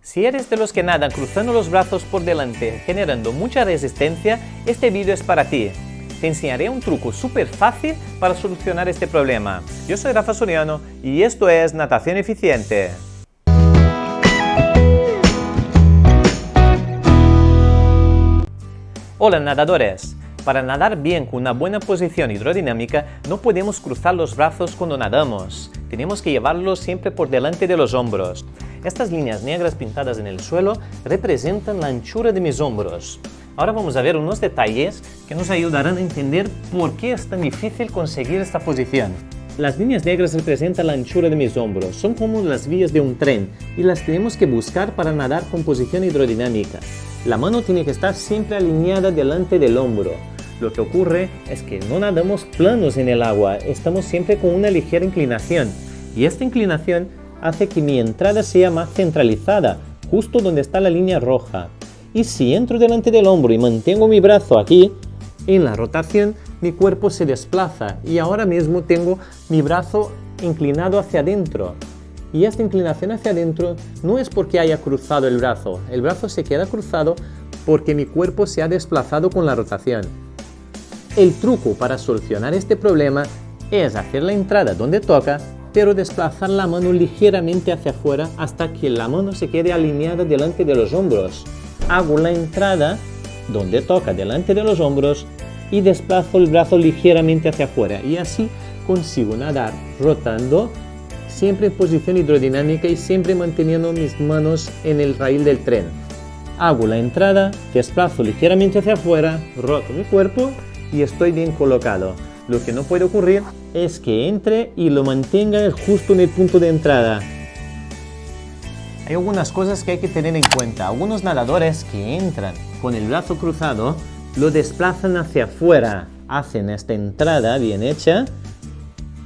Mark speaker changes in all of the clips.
Speaker 1: Si eres de los que nadan cruzando los brazos por delante, generando mucha resistencia, este vídeo es para ti. Te enseñaré un truco súper fácil para solucionar este problema. Yo soy Rafa Soriano y esto es Natación Eficiente. Hola nadadores. Para nadar bien con una buena posición hidrodinámica, no podemos cruzar los brazos cuando nadamos. Tenemos que llevarlos siempre por delante de los hombros. Estas líneas negras pintadas en el suelo representan la anchura de mis hombros. Ahora vamos a ver unos detalles que nos ayudarán a entender por qué es tan difícil conseguir esta posición. Las líneas negras representan la anchura de mis hombros. Son como las vías de un tren y las tenemos que buscar para nadar con posición hidrodinámica. La mano tiene que estar siempre alineada delante del hombro. Lo que ocurre es que no nadamos planos en el agua, estamos siempre con una ligera inclinación. Y esta inclinación hace que mi entrada sea más centralizada, justo donde está la línea roja. Y si entro delante del hombro y mantengo mi brazo aquí, en la rotación mi cuerpo se desplaza y ahora mismo tengo mi brazo inclinado hacia adentro. Y esta inclinación hacia adentro no es porque haya cruzado el brazo se queda cruzado porque mi cuerpo se ha desplazado con la rotación. El truco para solucionar este problema es hacer la entrada donde toca, pero desplazar la mano ligeramente hacia afuera hasta que la mano se quede alineada delante de los hombros. Hago la entrada donde toca delante de los hombros y desplazo el brazo ligeramente hacia afuera y así consigo nadar rotando siempre en posición hidrodinámica y siempre manteniendo mis manos en el raíl del tren. Hago la entrada, desplazo ligeramente hacia afuera, roto mi cuerpo y estoy bien colocado. Lo que no puede ocurrir es que entre y lo mantenga justo en el punto de entrada. Hay algunas cosas que hay que tener en cuenta. Algunos nadadores que entran con el brazo cruzado lo desplazan hacia afuera, hacen esta entrada bien hecha,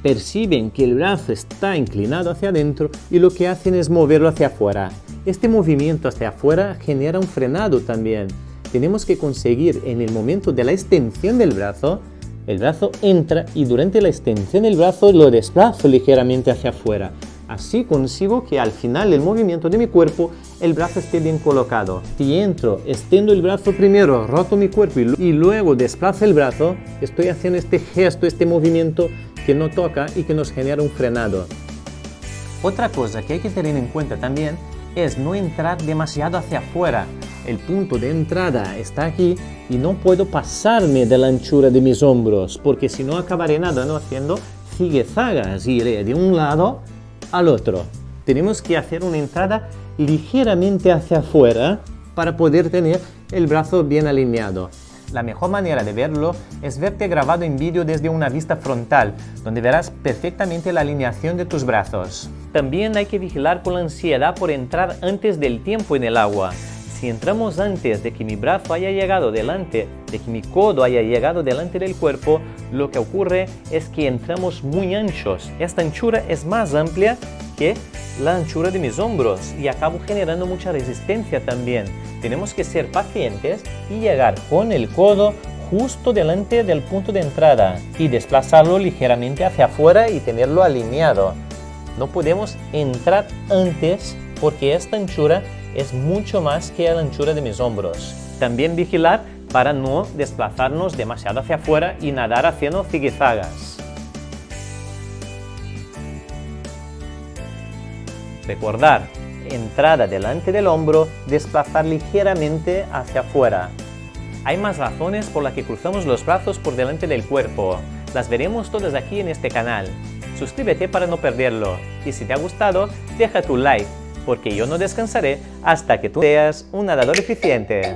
Speaker 1: perciben que el brazo está inclinado hacia adentro y lo que hacen es moverlo hacia afuera. Este movimiento hacia afuera genera un frenado también. Tenemos que conseguir en el momento de la extensión del brazo, el brazo entra y durante la extensión del brazo lo desplazo ligeramente hacia afuera. Así consigo que al final del movimiento de mi cuerpo el brazo esté bien colocado. Si entro, extiendo el brazo primero, roto mi cuerpo y luego desplazo el brazo, estoy haciendo este gesto, este movimiento que no toca y que nos genera un frenado. Otra cosa que hay que tener en cuenta también es no entrar demasiado hacia afuera. El punto de entrada está aquí y no puedo pasarme de la anchura de mis hombros porque si no acabaré nadando haciendo zigue-zagas y iré de un lado al otro. Tenemos que hacer una entrada ligeramente hacia afuera para poder tener el brazo bien alineado. La mejor manera de verlo es verte grabado en vídeo desde una vista frontal, donde verás perfectamente la alineación de tus brazos. También hay que vigilar con la ansiedad por entrar antes del tiempo en el agua. Si entramos antes de que mi brazo haya llegado delante, de que mi codo haya llegado delante del cuerpo, lo que ocurre es que entramos muy anchos. Esta anchura es más amplia que la anchura de mis hombros y acabo generando mucha resistencia también. Tenemos que ser pacientes y llegar con el codo justo delante del punto de entrada y desplazarlo ligeramente hacia afuera y tenerlo alineado. No podemos entrar antes porque esta anchura es mucho más que la anchura de mis hombros. También vigilar para no desplazarnos demasiado hacia afuera y nadar haciendo zigue-zagas. Recordar, entrada delante del hombro, desplazar ligeramente hacia afuera. Hay más razones por las que cruzamos los brazos por delante del cuerpo. Las veremos todas aquí en este canal. Suscríbete para no perderlo. Y si te ha gustado, deja tu like, porque yo no descansaré hasta que tú seas un nadador eficiente.